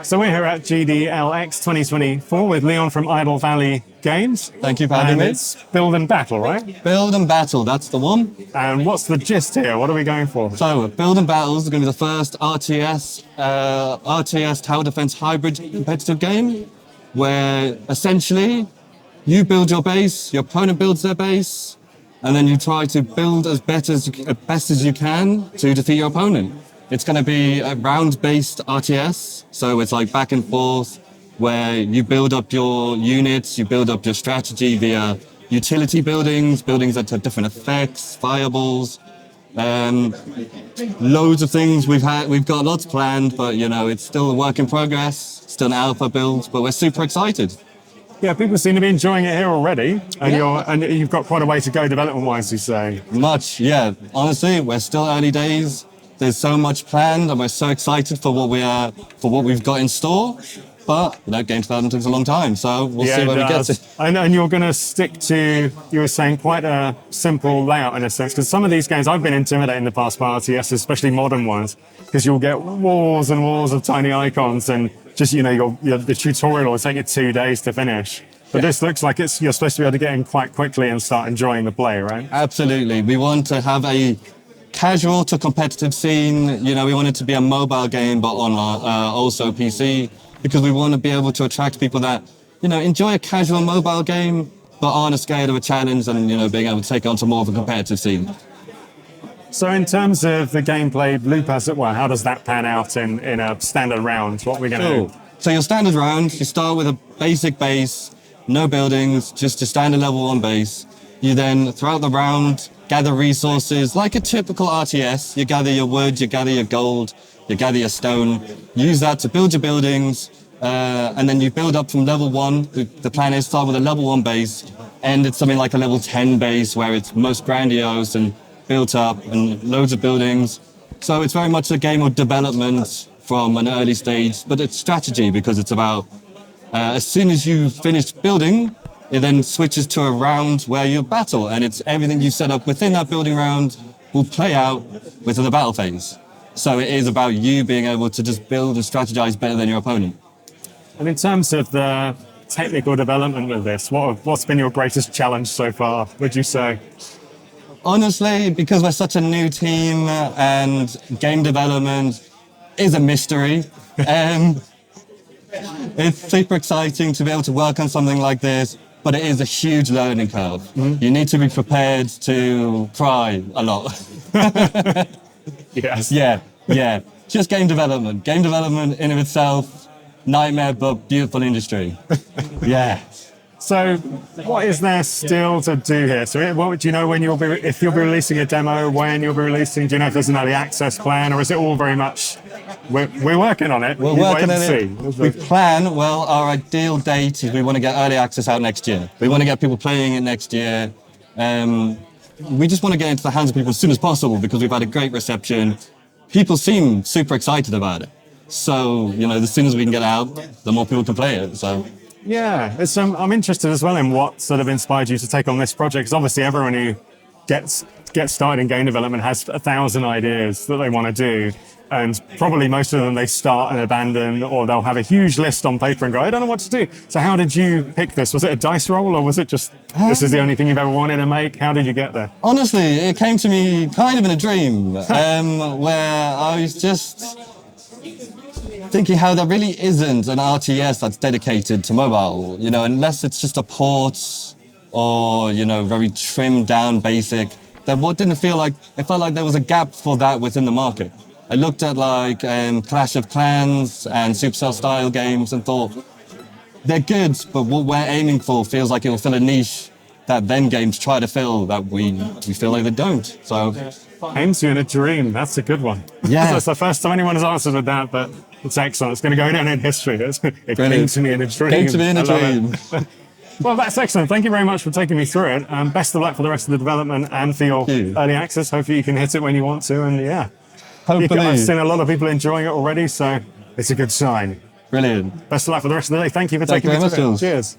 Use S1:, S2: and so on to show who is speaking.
S1: So we're here at GDLX 2024 with Leon from Idle Valley Games.
S2: Thank you for having me.
S1: It's Build and Battle, right?
S2: Build and Battle, that's the one.
S1: And what's the gist here? What are we going for?
S2: So, Build and Battle is going to be the first RTS tower defense hybrid competitive game, where essentially you build your base, your opponent builds their base, and then you try to build as best as you can to defeat your opponent. It's going to be a round-based RTS, so it's like back and forth, where you build up your units, you build up your strategy via utility buildings that have different effects, fireballs, loads of things we've got lots planned, but it's still a work in progress, still an alpha build, but we're super excited.
S1: Yeah, people seem to be enjoying it here already, and you've got quite a way to go development-wise, you say.
S2: Much, yeah. Honestly, we're still early days. There's so much planned, and we're so excited for what we've got in store. But game development takes a long time, so we'll see where we get to.
S1: And you're going to stick to, you were saying, quite a simple layout in a sense, because some of these games I've been intimidated in the past by RTS, especially modern ones, because you'll get walls and walls of tiny icons, and just the tutorial will take you 2 days to finish. But this looks like you're supposed to be able to get in quite quickly and start enjoying the play, right?
S2: Absolutely. We want to have a casual to competitive scene. We want it to be a mobile game, but on also PC, because we want to be able to attract people that enjoy a casual mobile game, but aren't scared of a challenge, and being able to take it onto more of a competitive scene.
S1: So in terms of the gameplay loop, as it were, how does that pan out in a standard round? What are we going to do?
S2: So your standard round, you start with a basic base, no buildings, just a standard level 1 base. You then, throughout the round, gather resources like a typical RTS. You gather your wood, you gather your gold, you gather your stone. Use that to build your buildings, and then you build up from level 1. The plan is start with a level 1 base, end at something like a level 10 base where it's most grandiose and built up and loads of buildings. So it's very much a game of development from an early stage, but it's strategy because it's about as soon as you finish building, it then switches to a round where you battle, and it's everything you set up within that building round will play out within the battle phase. So it is about you being able to just build and strategize better than your opponent.
S1: And in terms of the technical development with this, what's been your greatest challenge so far, would you say?
S2: Honestly, because we're such a new team and game development is a mystery, it's super exciting to be able to work on something like this, but it is a huge learning curve. Mm-hmm. You need to be prepared to cry a lot.
S1: Yes.
S2: Yeah. Just game development. Game development in of itself, nightmare but beautiful industry. Yeah.
S1: So what is there still to do here? So do you know if you'll be releasing a demo, when you'll be releasing? Do you know if there's an early access plan, or is it all very much, we're working on it?
S2: We're working on it. We plan, our ideal date is we want to get early access out next year. We want to get people playing it next year. We just want to get into the hands of people as soon as possible because we've had a great reception. People seem super excited about it. So, as soon as we can get it out, the more people can play it. So.
S1: Yeah, I'm interested as well in what sort of inspired you to take on this project, because obviously everyone who gets started in game development has 1,000 ideas that they want to do, and probably most of them they start and abandon, or they'll have a huge list on paper and go, I don't know what to do. So how did you pick this? Was it a dice roll, or was it just, this is the only thing you've ever wanted to make? How did you get there?
S2: Honestly, it came to me kind of in a dream, where I was just thinking how there really isn't an RTS that's dedicated to mobile, unless it's just a port or, very trimmed down basic. It felt like there was a gap for that within the market. I looked at Clash of Clans and Supercell style games and thought, they're good, but what we're aiming for feels like it will fill a niche that then games try to fill that we feel like they don't. So
S1: came to you in a dream. That's a good one.
S2: Yeah.
S1: That's the first time anyone has answered with that, but it's excellent. It's going to go down in history. It came to me in a dream.
S2: Came to me in a dream.
S1: Well, that's excellent. Thank you very much for taking me through it. Best of luck for the rest of the development and for your early access. Hopefully you can hit it when you want to. And
S2: hopefully.
S1: I've seen a lot of people enjoying it already, so it's a good sign.
S2: Brilliant.
S1: Best of luck for the rest of the day. Thank you for taking me through it. Cheers.